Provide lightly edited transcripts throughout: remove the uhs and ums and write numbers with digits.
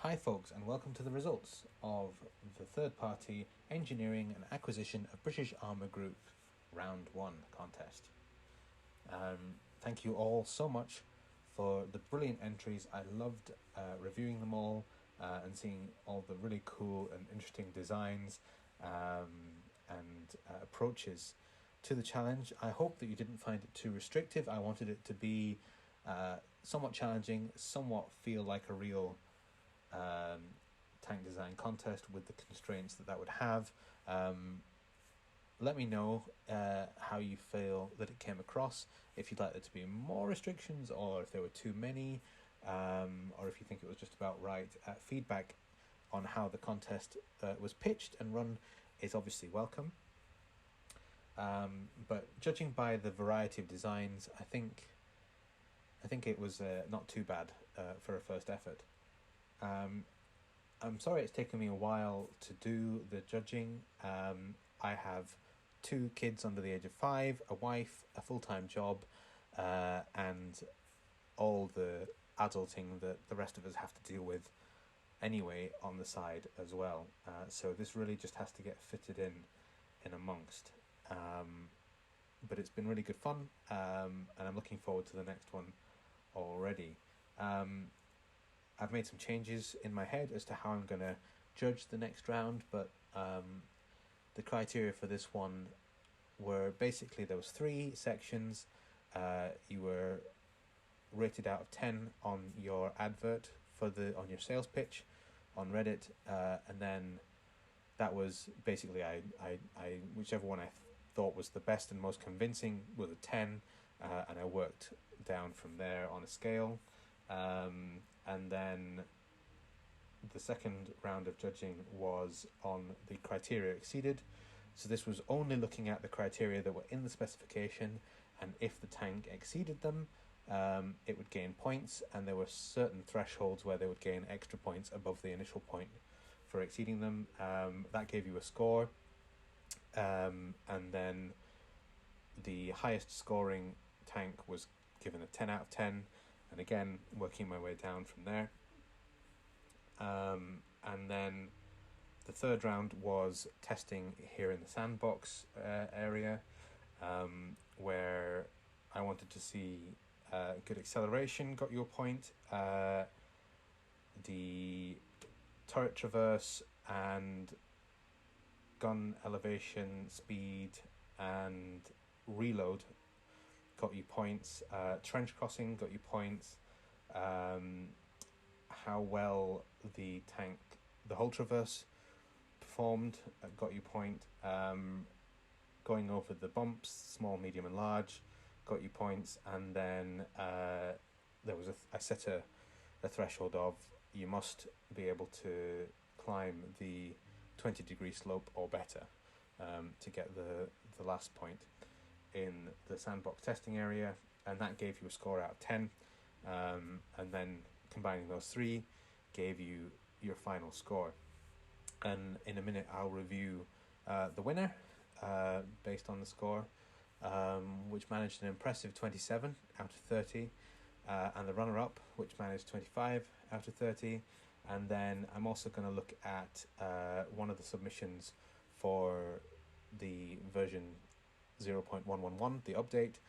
Hi folks, and welcome to the results of the third-party Engineering and Acquisition of British Armour Group Round 1 contest. Thank you all so much for the brilliant entries. I loved reviewing them all and seeing all the really cool and interesting designs and approaches to the challenge. I hope that you didn't find it too restrictive. I wanted it to be somewhat challenging, somewhat feel like a real tank design contest with the constraints that would have. Let me know how you feel that it came across, if you'd like there to be more restrictions or if there were too many, or if you think it was just about right. Feedback on how the contest was pitched and run is obviously welcome. But judging by the variety of designs, I think it was not too bad for a first effort. I'm sorry it's taken me a while to do the judging. I have 2 kids under the age of 5, a wife, a full-time job, and all the adulting that the rest of us have to deal with anyway on the side as well. So this really just has to get fitted in amongst. But it's been really good fun, and I'm looking forward to the next one already. I've made some changes in my head as to how I'm going to judge the next round, but the criteria for this one were basically there was 3 sections. You were rated out of 10 on your advert on your sales pitch on Reddit, and then that was basically I whichever one I thought was the best and most convincing was a 10, and I worked down from there on a scale. And then the second round of judging was on the criteria exceeded. So this was only looking at the criteria that were in the specification, and if the tank exceeded them, it would gain points, and there were certain thresholds where they would gain extra points above the initial point for exceeding them. That gave you a score, and then the highest scoring tank was given a 10 out of 10. And again, working my way down from there. And then the third round was testing here in the sandbox area, where I wanted to see good acceleration, got you a point. The turret traverse and gun elevation, speed, and reload got you points. Trench crossing got you points. How well the whole traverse performed got you point. Going over the bumps, small, medium, and large, got you points. And then I set a threshold of you must be able to climb the 20-degree slope or better to get the last point in the sandbox testing area, and that gave you a score out of 10, and then combining those 3 gave you your final score. And in a minute I'll review the winner based on the score, which managed an impressive 27 out of 30, and the runner-up, which managed 25 out of 30. And then I'm also going to look at one of the submissions for the version 0.111, the update,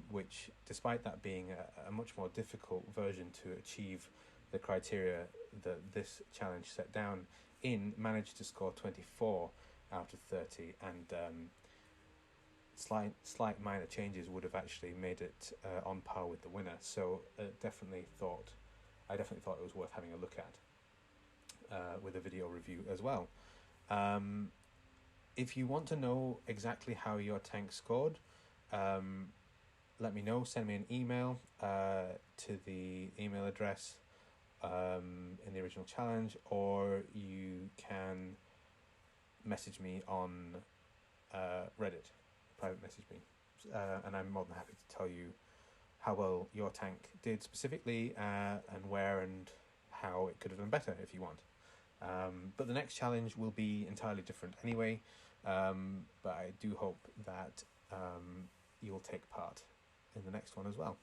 which, despite that being a much more difficult version to achieve the criteria that this challenge set down in, managed to score 24 out of 30, and slight minor changes would have actually made it on par with the winner. So I definitely thought it was worth having a look at with a video review as well. If you want to know exactly how your tank scored, let me know. Send me an email to the email address in the original challenge, or you can message me on Reddit, private message me, and I'm more than happy to tell you how well your tank did specifically, and where and how it could have done better if you want. But the next challenge will be entirely different anyway, but I do hope that you'll take part in the next one as well.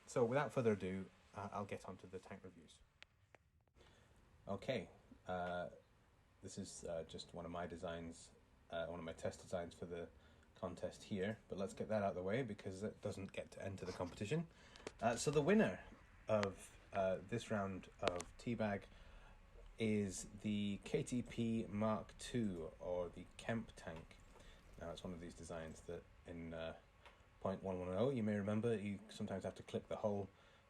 So without further ado, I'll get on to the tank reviews. Okay, this is just one of my designs, one of my test designs for the contest here, but let's get that out of the way because it doesn't get to enter the competition. So the winner of this round of T.E.A.B.A.G is the KTP Mark II, or the Kemp tank. Now it's one of these designs that in point 110, you may remember, you sometimes have to clip the hole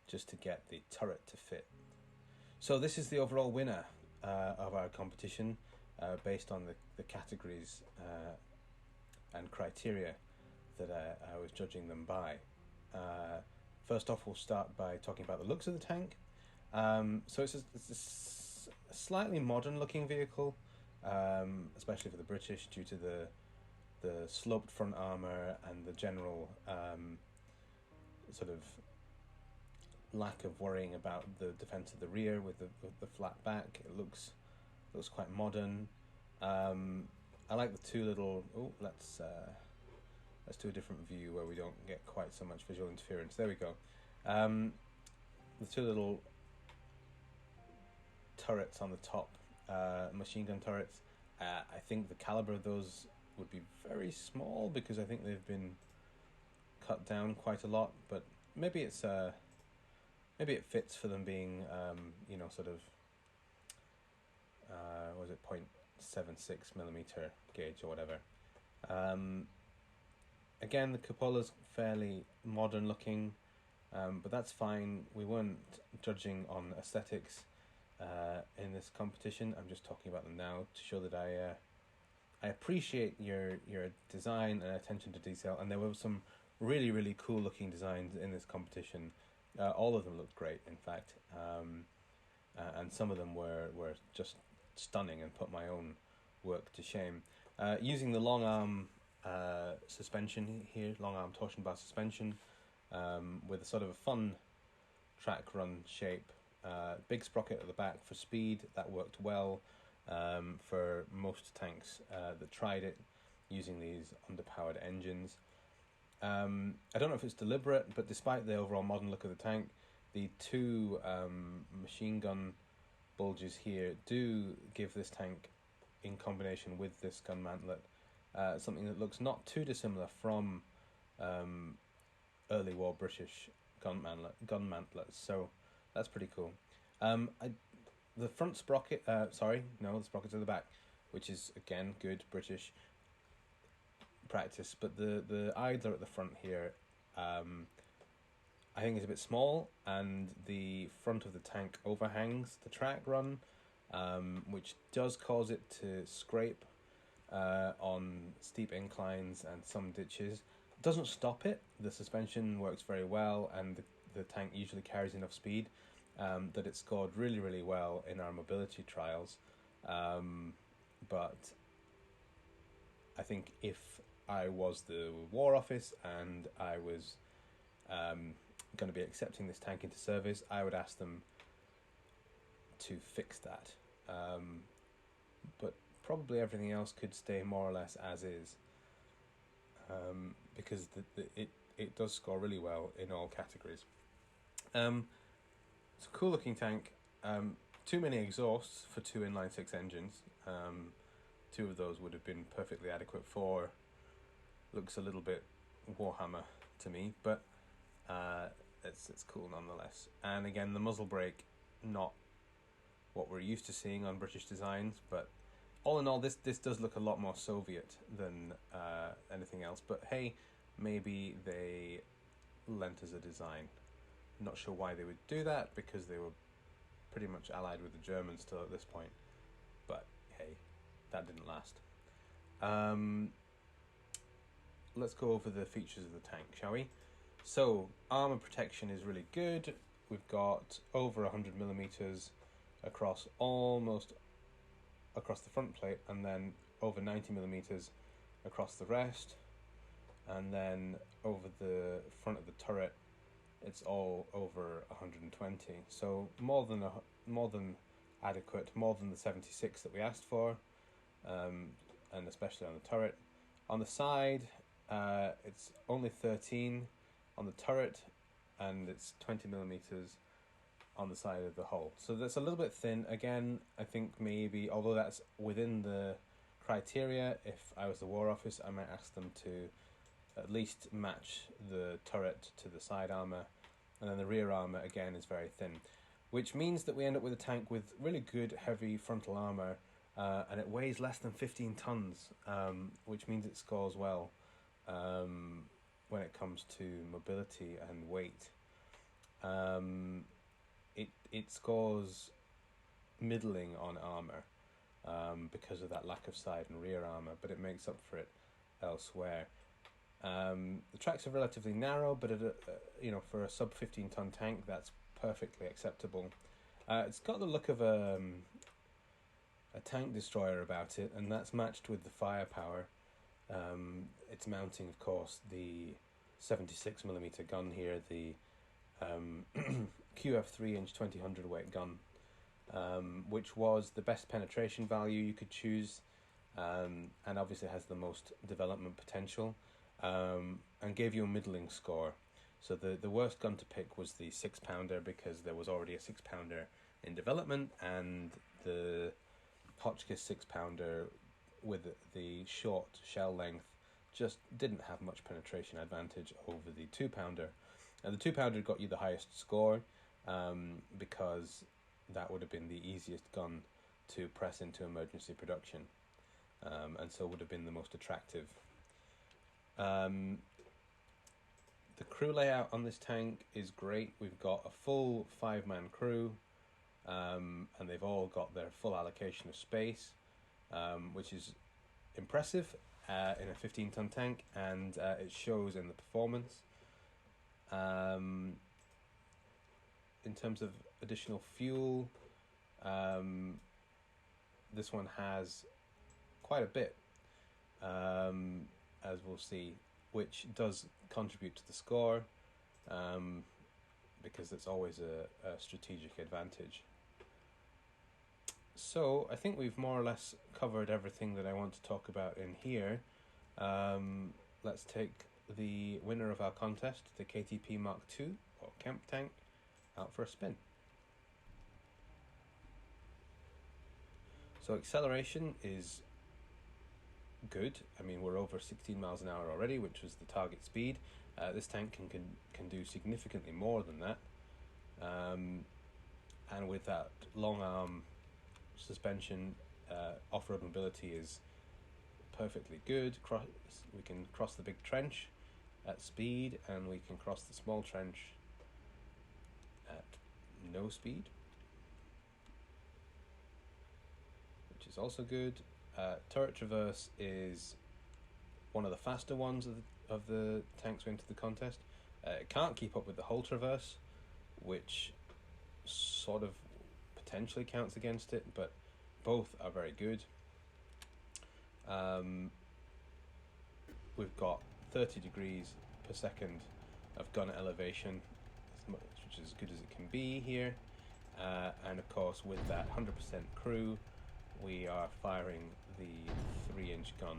just to get the turret to fit. So this is the overall winner of our competition based on the categories and criteria that I was judging them by. First off, we'll start by talking about the looks of the tank. So it's a slightly modern looking vehicle, especially for the British, due to the sloped front armour and the general sort of lack of worrying about the defence of the rear with the flat back. It looks quite modern. I like the two little. Oh, let's do a different view where we don't get quite so much visual interference. There we go. The two little turrets on the top, machine gun turrets. I think the caliber of those would be very small because I think they've been cut down quite a lot. But maybe it's maybe it fits for them being sort of was it 0.76 millimeter gauge or whatever. Again, the cupola's fairly modern looking, but that's fine. We weren't judging on aesthetics in this competition. I'm just talking about them now to show that I appreciate your design and attention to detail, and there were some really cool looking designs in this competition. All of them looked great, in fact, and some of them were just stunning and put my own work to shame. Using the long arm suspension here, long arm torsion bar suspension, with a sort of a fun track run shape. Big sprocket at the back for speed, that worked well for most tanks that tried it using these underpowered engines. I don't know if it's deliberate, but despite the overall modern look of the tank, the two machine gun bulges here do give this tank, in combination with this gun mantlet, something that looks not too dissimilar from early war British gun mantlets. So that's pretty cool. The front sprocket, the sprocket's at the back, which is again good British practice, but the idler at the front here I think is a bit small, and the front of the tank overhangs the track run, which does cause it to scrape on steep inclines and some ditches. It doesn't stop it. The suspension works very well, and the tank usually carries enough speed that it scored really well in our mobility trials. But I think if I was the War Office and I was going to be accepting this tank into service, I would ask them to fix that. But probably everything else could stay more or less as is, because it does score really well in all categories. It's a cool looking tank. Too many exhausts for two inline-six engines. Two of those would have been perfectly adequate for. Looks a little bit Warhammer to me, but it's cool nonetheless. And again, the muzzle brake, not what we're used to seeing on British designs, but all in all, this does look a lot more Soviet than anything else. But hey, maybe they lent us a design. Not sure why they would do that, because they were pretty much allied with the Germans still at this point. But hey, that didn't last. Let's go over the features of the tank, shall we? So, armour protection is really good. We've got over 100 millimeters across the front plate, and then over 90 millimeters across the rest, and then over the front of the turret it's all over 120, so more than adequate, more than the 76 that we asked for, and especially on the turret. On the side, it's only 13 on the turret, and it's 20 millimeters on the side of the hull. So that's a little bit thin. Again, I think maybe, although that's within the criteria, if I was the War Office, I might ask them to at least match the turret to the side armour, and then the rear armour again is very thin, which means that we end up with a tank with really good heavy frontal armour, and it weighs less than 15 tons, which means it scores well when it comes to mobility and weight. It scores middling on armour because of that lack of side and rear armour, but it makes up for it elsewhere. The tracks are relatively narrow, but for a sub 15 ton tank, that's perfectly acceptable. It's got the look of a tank destroyer about it, and that's matched with the firepower. It's mounting, of course, the 76mm gun here, the QF 3-inch 20 hundredweight gun, which was the best penetration value you could choose, and obviously has the most development potential, and gave you a middling score. So the worst gun to pick was the 6-pounder, because there was already a 6-pounder in development, and the Hotchkiss 6-pounder with the short shell length just didn't have much penetration advantage over the 2-pounder. And the 2-pounder got you the highest score because that would have been the easiest gun to press into emergency production, and so would have been the most attractive. The crew layout on this tank is great. We've got a full 5-man crew, and they've all got their full allocation of space, which is impressive in a 15-ton tank, and it shows in the performance. In terms of additional fuel, this one has quite a bit, as we'll see, which does contribute to the score, because it's always a strategic advantage. So I think we've more or less covered everything that I want to talk about in here. Let's take the winner of our contest, the KTP Mark II, or Kemp tank, out for a spin. So acceleration is good. I mean, we're over 16 miles an hour already, which was the target speed. This tank can do significantly more than that. And with that long arm suspension, off-road mobility is perfectly good. We can cross the big trench at speed, and we can cross the small trench at no speed, which is also good. Turret traverse is one of the faster ones of the tanks going to the contest. It can't keep up with the hull traverse, which sort of potentially counts against it, but both are very good. We've got 30 degrees per second of gun elevation, which is as good as it can be here, and of course with that 100% crew, we are firing the 3-inch gun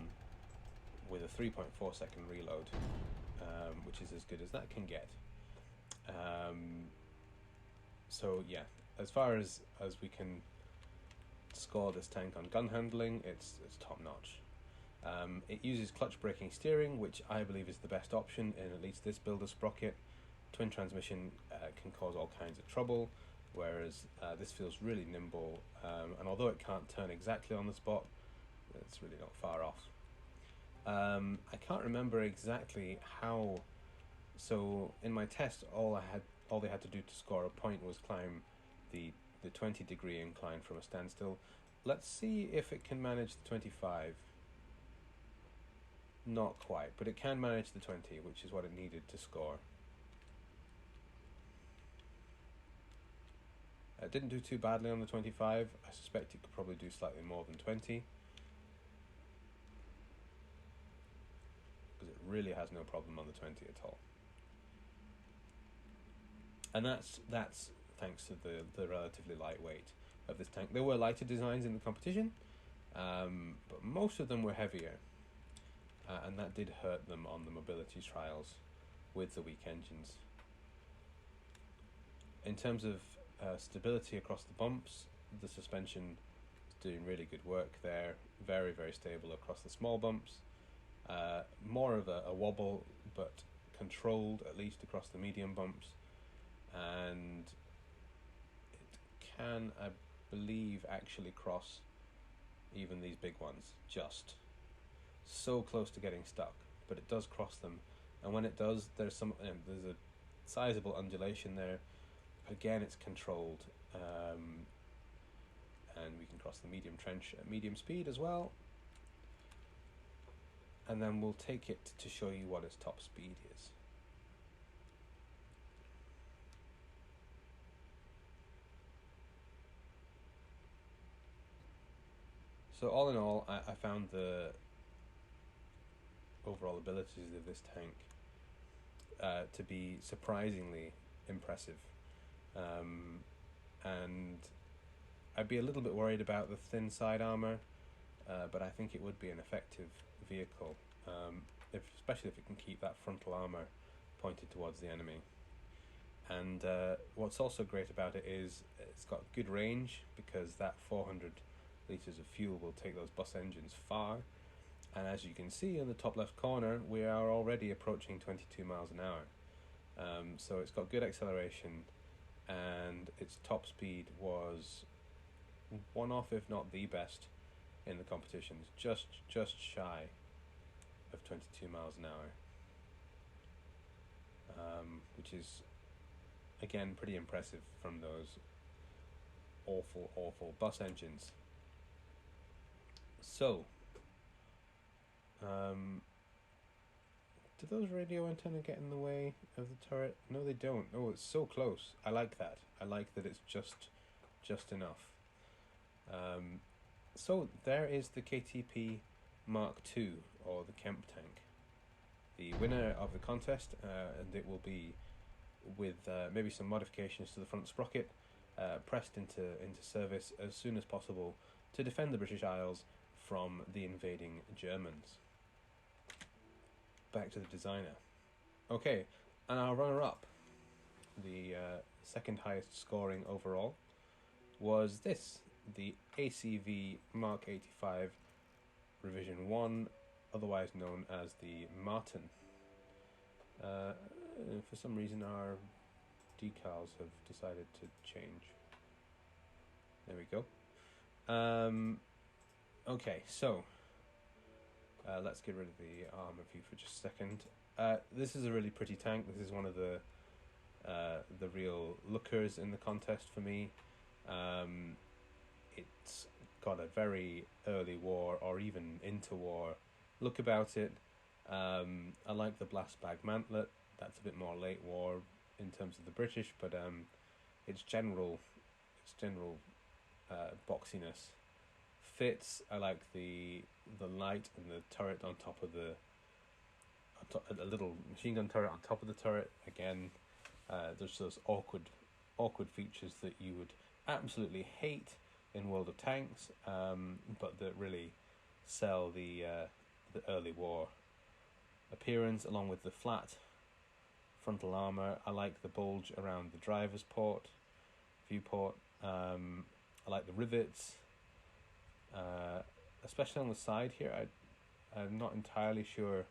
with a 3.4 second reload, which is as good as that can get. So yeah, as far as we can score this tank on gun handling, it's top notch. It uses clutch braking steering, which I believe is the best option in at least this build of sprocket. Twin transmission can cause all kinds of trouble, whereas this feels really nimble, and although it can't turn exactly on the spot, it's really not far off. I can't remember exactly how. So in my test, all they had to do to score a point was climb the 20-degree incline from a standstill. Let's see if it can manage the 25. Not quite, but it can manage the 20, which is what it needed to score. It didn't do too badly on the 25. I suspect it could probably do slightly more than 20, because it really has no problem on the 20 at all. And that's thanks to the relatively lightweight of this tank. There were lighter designs in the competition, but most of them were heavier, and that did hurt them on the mobility trials with the weak engines. In terms of stability across the bumps. The suspension is doing really good work there. Very, very stable across the small bumps. More of a wobble, but controlled at least across the medium bumps. And it can, I believe, actually cross even these big ones. Just so close to getting stuck, but it does cross them. And when it does, there's a sizable undulation there. But again, it's controlled, and we can cross the medium trench at medium speed as well. And then we'll take it to show you what its top speed is. So all in all, I found the overall abilities of this tank to be surprisingly impressive. And I'd be a little bit worried about the thin side armor, but I think it would be an effective vehicle, especially if it can keep that frontal armor pointed towards the enemy. And what's also great about it is it's got good range, because that 400 litres of fuel will take those bus engines far. And as you can see in the top left corner, we are already approaching 22 miles an hour. So it's got good acceleration, and its top speed was one off, if not the best, in the competitions, just shy of 22 miles an hour, which is again pretty impressive from those awful bus engines. So, do those radio antennae get in the way of the turret? No, they don't. Oh, it's so close. I like that. I like that it's just enough. So there is the KTP Mark II, or the Kemp tank, the winner of the contest, and it will be, with maybe some modifications to the front sprocket, pressed into service as soon as possible to defend the British Isles from the invading Germans. Back to the designer. Okay, and our runner-up, the second highest scoring overall, was this, the ACV Mark 85 Revision 1, otherwise known as the Martin. For some reason our decals have decided to change. There we go. Okay, so let's get rid of the armor view for just a second. This is a really pretty tank. This is one of the real lookers in the contest for me. It's got a very early war, or even interwar, look about it. I like the blast bag mantlet. That's a bit more late war in terms of the British, but its general boxiness fits. I like the light and the turret on top of a little machine gun turret on top of the turret. Again, there's those awkward features that you would absolutely hate in World of Tanks, but that really sell the early war appearance, along with the flat frontal armor. I like the bulge around the driver's viewport. I like the rivets, especially on the side here. I'm not entirely sure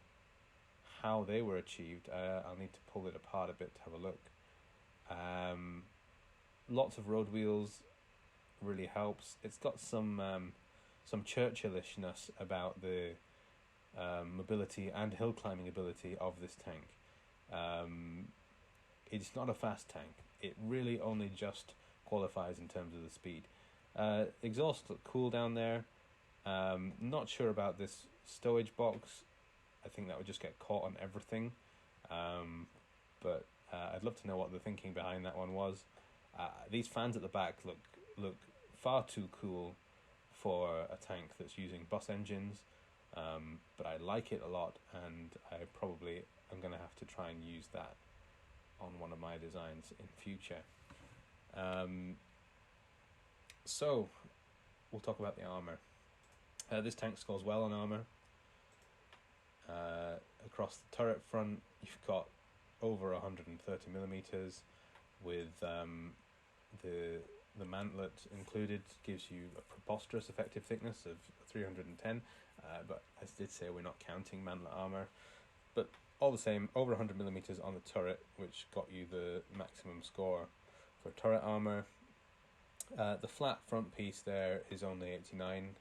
how they were achieved. I'll need to pull it apart a bit to have a look. Lots of road wheels really helps. It's got some Churchillishness about the mobility and hill climbing ability of this tank. It's not a fast tank. It really only just qualifies in terms of the speed. Exhaust look cool down there. Not sure about this stowage box. I think that would just get caught on everything. But I'd love to know what the thinking behind that one was. These fans at the back look far too cool for a tank that's using bus engines. But I like it a lot, and I probably am going to have to try and use that on one of my designs in future. So we'll talk about the armor. This tank scores well on armor. Across the turret front, you've got over 130 millimeters with the mantlet included gives you a preposterous effective thickness of 310, but as I did say, we're not counting mantlet armor. But all the same, over 100 millimeters on the turret, which got you the maximum score for turret armor. The flat front piece there is only 89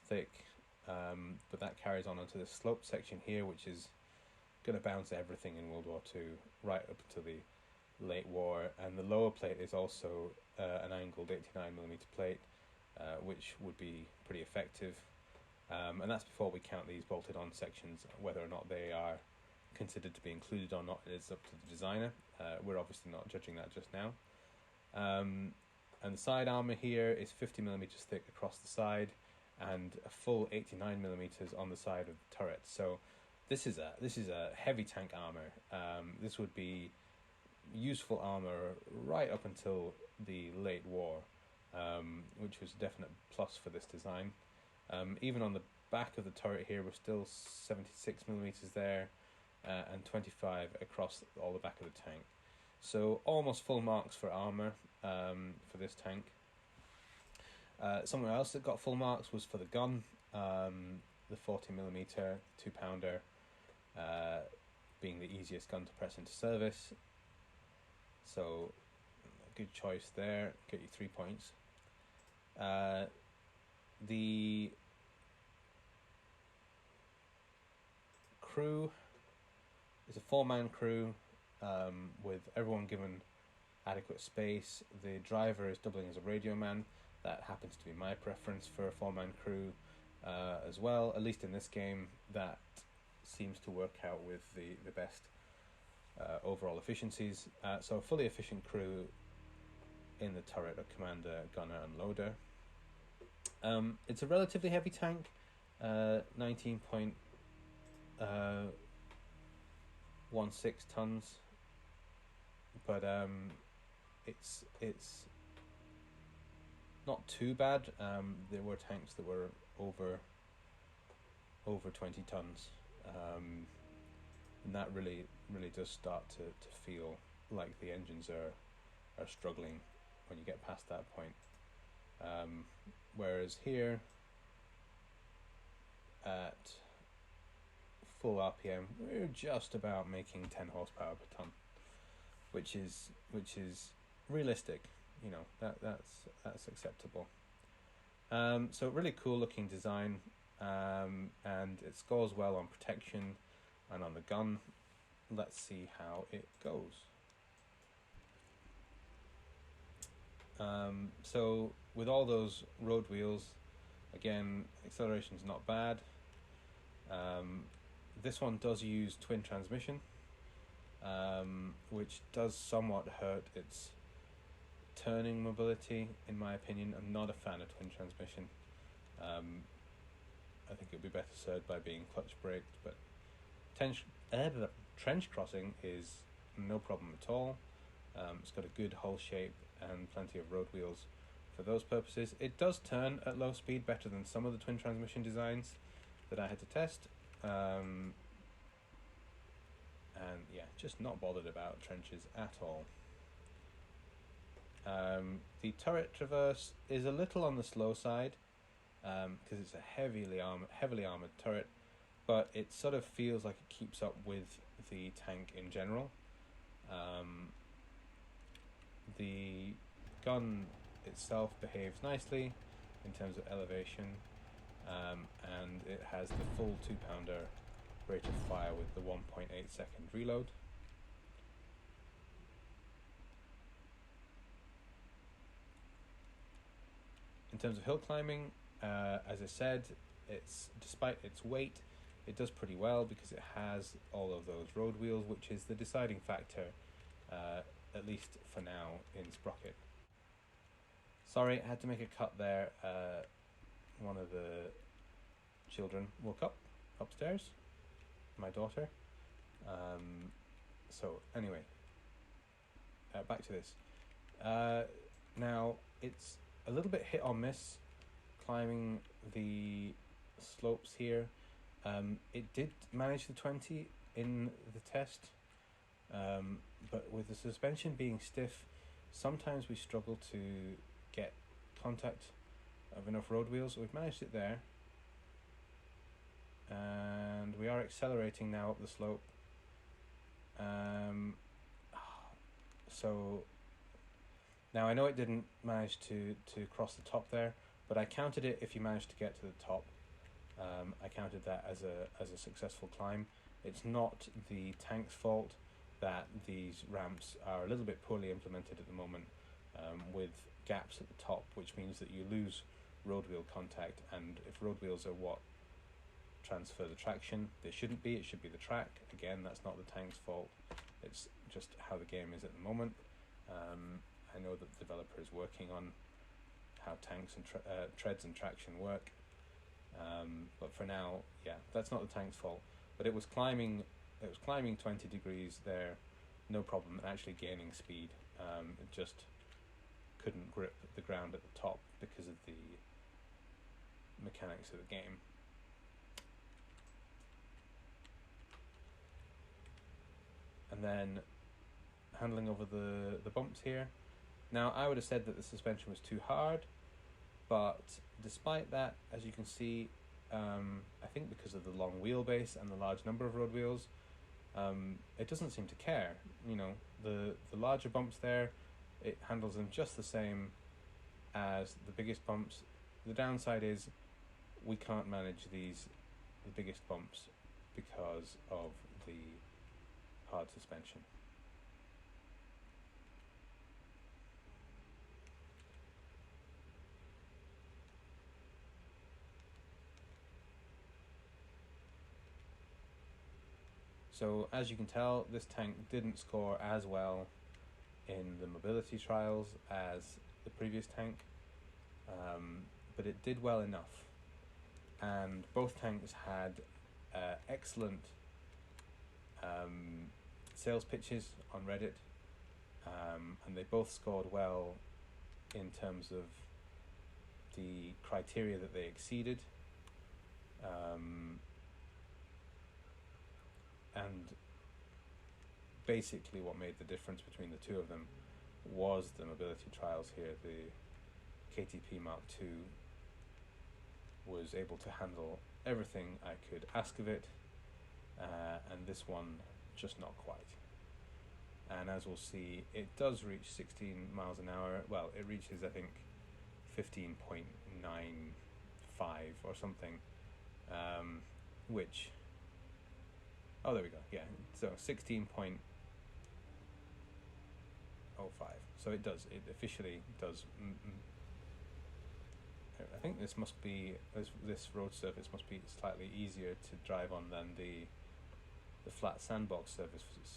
thick, but that carries on onto the slope section here, which is going to bounce everything in World War II right up until the late war. And the lower plate is also an angled 89mm plate, which would be pretty effective. And that's before we count these bolted on sections. Whether or not they are considered to be included or not is up to the designer. We're obviously not judging that just now. And the side armor here is 50mm thick across the side, and a full 89mm on the side of the turret. So this is a heavy tank armor. This would be useful armor right up until the late war, which was a definite plus for this design. Even on the back of the turret here, we're still 76mm there, and 25 across all the back of the tank. So almost full marks for armor for this tank. Somewhere else that got full marks was for the gun, the 40mm 2-pounder being the easiest gun to press into service. So a good choice there, get you 3 points. The crew is a 4-man crew, with everyone given adequate space. The driver is doubling as a radio man. That happens to be my preference for a 4-man crew as well. At least in this game, that seems to work out with the best overall efficiencies. So a fully efficient crew in the turret, a commander, gunner and loader. It's a relatively heavy tank, 19.16 tons, but it's not too bad. There were tanks that were over 20 tons, and that really does start to feel like the engines are struggling when you get past that point. Whereas here at full RPM, we're just about making 10 horsepower per ton, which is realistic. You know, that's acceptable. So really cool looking design, and it scores well on protection and on the gun. Let's see how it goes. So with all those road wheels, again, acceleration's not bad. This one does use twin transmission, which does somewhat hurt its turning mobility, in my opinion. I'm not a fan of twin transmission. I think it would be better served by being clutch braked, but trench crossing is no problem at all. It's got a good hull shape and plenty of road wheels for those purposes. It does turn at low speed better than some of the twin transmission designs that I had to test. And yeah, just not bothered about trenches at all. The turret traverse is a little on the slow side, because it's a heavily armored turret, but it sort of feels like it keeps up with the tank in general. The gun itself behaves nicely in terms of elevation, and it has the full 2-pounder rate of fire with the 1.8 second reload. In terms of hill climbing, as I said, despite its weight, it does pretty well because it has all of those road wheels, which is the deciding factor, at least for now, in Sprocket. Sorry, I had to make a cut there. One of the children woke up upstairs, my daughter. So anyway, back to this. Now, it's a little bit hit or miss climbing the slopes here. It did manage the 20 in the test, but with the suspension being stiff, Sometimes we struggle to get contact of enough road wheels. We've managed it there. And we are accelerating now up the slope. So now I know it didn't manage to cross the top there, but I counted it if you managed to get to the top. I counted that as a successful climb. It's not the tank's fault that these ramps are a little bit poorly implemented at the moment, with gaps at the top, which means that you lose road wheel contact, and if road wheels are what transfer the traction, they shouldn't be. It should be the track. Again, that's not the tank's fault. It's just how the game is at the moment. I know that the developer is working on how tanks and treads and traction work, but for now, yeah, that's not the tank's fault. But it was climbing 20 degrees there, no problem, and actually gaining speed. It just couldn't grip the ground at the top because of the mechanics of the game. And then handling over the bumps here. Now, I would have said that the suspension was too hard, but despite that, as you can see, I think because of the long wheelbase and the large number of road wheels, it doesn't seem to care. You know, the larger bumps there, it handles them just the same as the biggest bumps. The downside is we can't manage the biggest bumps because of the hard suspension. So as you can tell, this tank didn't score as well in the mobility trials as the previous tank, but it did well enough. And both tanks had excellent sales pitches on Reddit, and they both scored well in terms of the criteria that they exceeded. And basically what made the difference between the two of them was the mobility trials here. The KTP-Mark2 was able to handle everything I could ask of it, and this one just not quite. And as we'll see, it does reach 16 miles an hour. Well, it reaches, I think, 15.95 or something, which... Oh, there we go. Yeah, so 16.05. So it does. It officially does. I think this must be this road surface must be slightly easier to drive on than the flat sandbox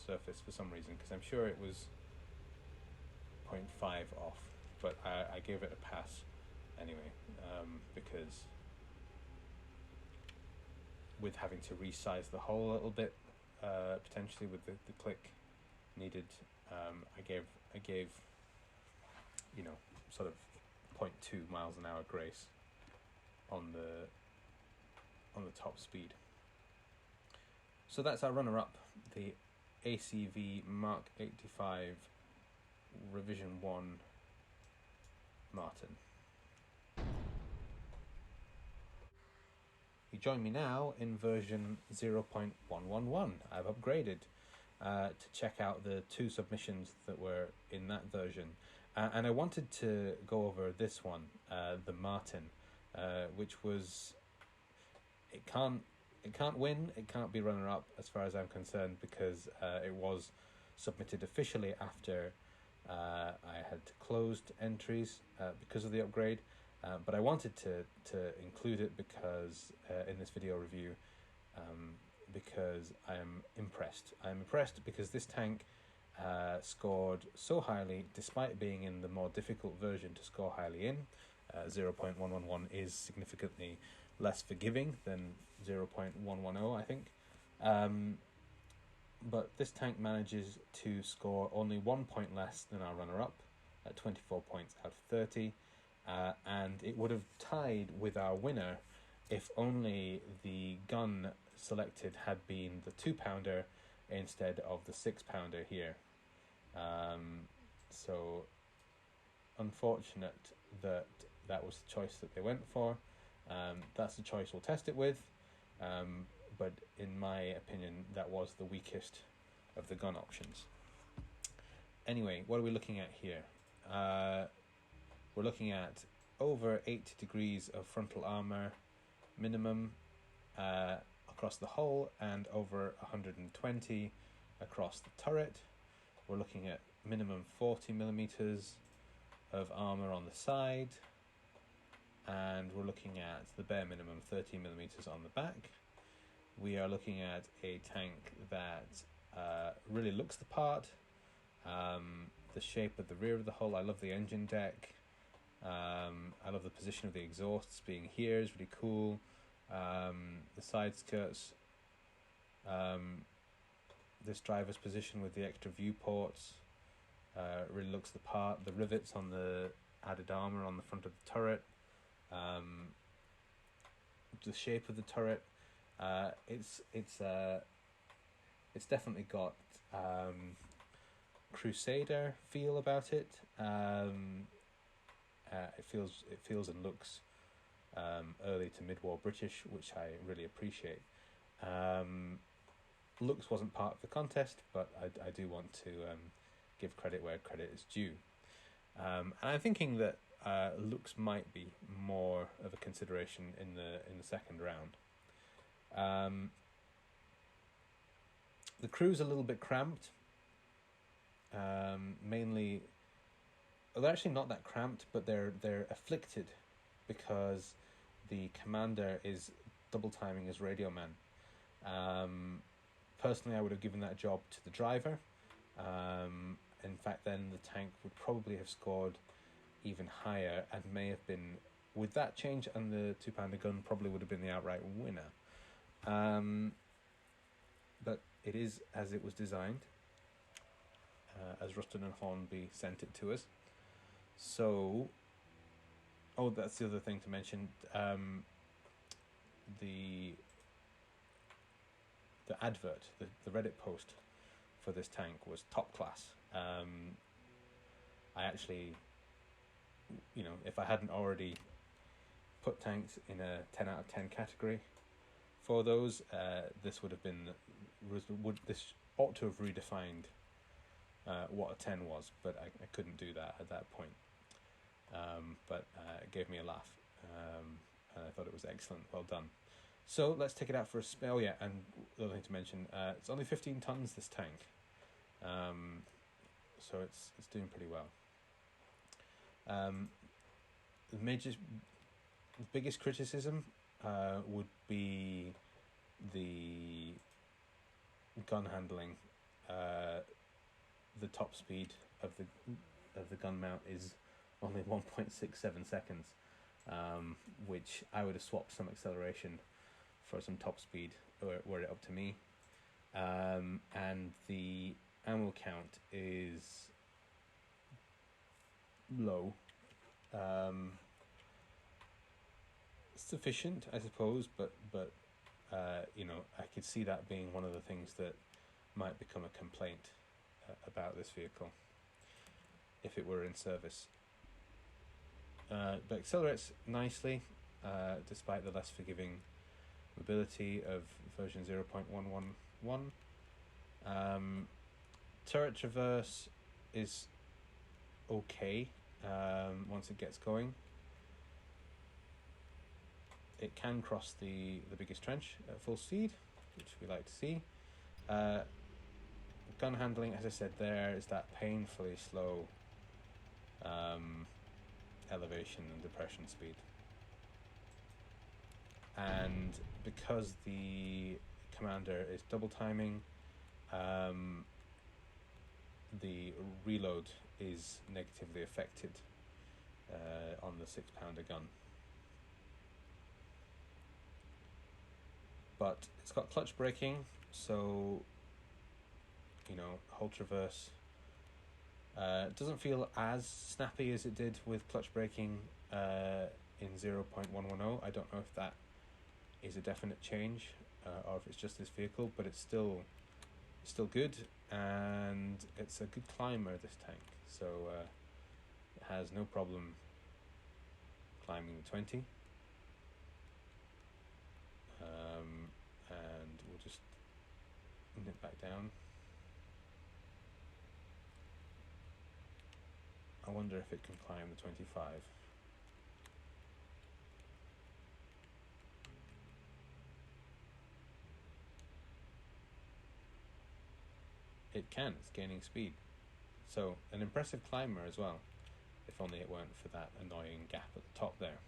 surface for some reason, because I'm sure it was 0.5 off, but I gave it a pass anyway, because with having to resize the hole a little bit, potentially with the click needed, I gave you know, sort of 0.2 miles an hour grace on the top speed. So that's our runner-up, the ACV Mark 85 Revision 1 Martin. You join me now in version 0.111. I've upgraded to check out the two submissions that were in that version. And I wanted to go over this one, the Martin, which was... It can't win, it can't be runner-up as far as I'm concerned, because it was submitted officially after I had closed entries because of the upgrade. But I wanted to include it because in this video review, because I am impressed. I'm impressed because this tank scored so highly, despite being in the more difficult version to score highly in. 0.111 is significantly less forgiving than 0.110, I think. But this tank manages to score only 1 point less than our runner-up, at 24 points out of 30. And it would have tied with our winner if only the gun selected had been the 2-pounder instead of the 6-pounder here. So unfortunate that that was the choice that they went for. That's the choice we'll test it with. But in my opinion, that was the weakest of the gun options. Anyway, what are we looking at here? We're looking at over 80 degrees of frontal armor minimum across the hull, and over 120 across the turret. We're looking at minimum 40 millimeters of armor on the side, and we're looking at the bare minimum 30 millimeters on the back. We are looking at a tank that really looks the part. The shape of the rear of the hull, I love the engine deck. I love the position of the exhausts being here, is really cool. The side skirts, this driver's position with the extra viewports really looks the part. The rivets on the added armor on the front of the turret, the shape of the turret, it's definitely got Crusader feel about it. It feels and looks early to mid-war British, which I really appreciate. Looks wasn't part of the contest, but I do want to give credit where credit is due. And I'm thinking that looks might be more of a consideration in the second round. The crew's a little bit cramped. Mainly, well, they're actually not that cramped, but they're afflicted because the commander is double timing as radio man. Personally, I would have given that job to the driver. In fact, then the tank would probably have scored even higher and may have been, with that change and the 2-pounder gun, probably would have been the outright winner. But it is as it was designed, as Ruston and Hornby sent it to us. So, that's the other thing to mention. The advert, the Reddit post for this tank was top class. I actually, if I hadn't already put tanks in a 10 out of 10 category for those, this this ought to have redefined what a 10 was, but I couldn't do that at that point. But it gave me a laugh, and I thought it was excellent. Well done. So let's take it out for a spin. Oh yeah, and the other thing to mention, it's only 15 tons, this tank, so it's doing pretty well. The biggest criticism would be the gun handling. The top speed of the gun mount is only 1.67 seconds, which I would have swapped some acceleration for some top speed were it up to me. And the ammo count is low. Sufficient, I suppose, but I could see that being one of the things that might become a complaint about this vehicle if it were in service. But accelerates nicely, despite the less forgiving mobility of version 0.111. Turret traverse is okay once it gets going. It can cross the biggest trench at full speed, which we like to see. Gun handling, as I said, there is that painfully slow elevation and depression speed. And because the commander is double timing, the reload is negatively affected on the 6-pounder gun. But it's got clutch braking, so hull traverse doesn't feel as snappy as it did with clutch braking in 0.110. I don't know if that is a definite change or if it's just this vehicle, but it's still good, and it's a good climber, this tank, so has no problem climbing the 20. And we'll just nip back down. I wonder if it can climb the 25. It can, it's gaining speed. So, an impressive climber as well, if only it weren't for that annoying gap at the top there.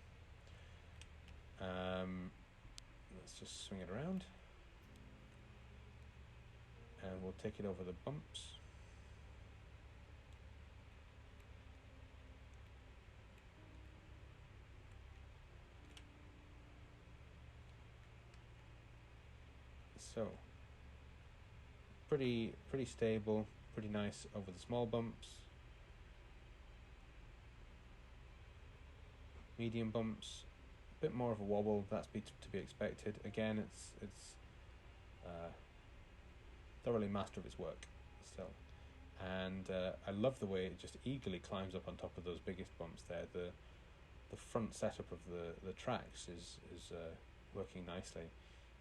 Let's just swing it around. And we'll take it over the bumps. So, pretty stable, pretty nice over the small bumps. Medium bumps, a bit more of a wobble. That's to be expected. Again, it's thoroughly master of its work still, and I love the way it just eagerly climbs up on top of those biggest bumps there. The front setup of the tracks is working nicely,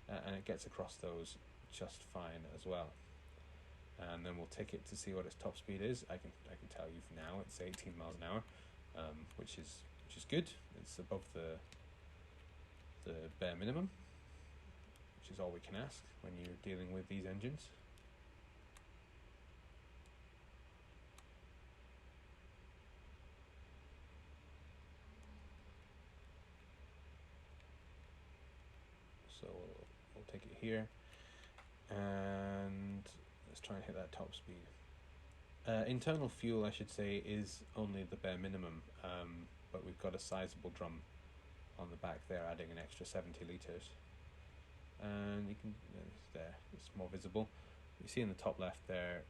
and it gets across those just fine as well. And then we'll take it to see what its top speed is. I can tell you for now it's 18 miles an hour, which is good. It's above the bare minimum, which is all we can ask when you're dealing with these engines. So we'll take it here, and let's try and hit that top speed. Internal fuel, I should say, is only the bare minimum, but we've got a sizable drum on the back there, adding an extra 70 litres. And you can, it's there, it's more visible. You see in the top left there,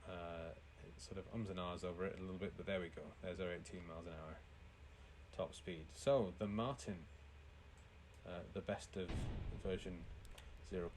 it sort of ums and ahs over it a little bit, but there we go. There's our 18 miles an hour top speed. So the Martin, the best of version 0.111.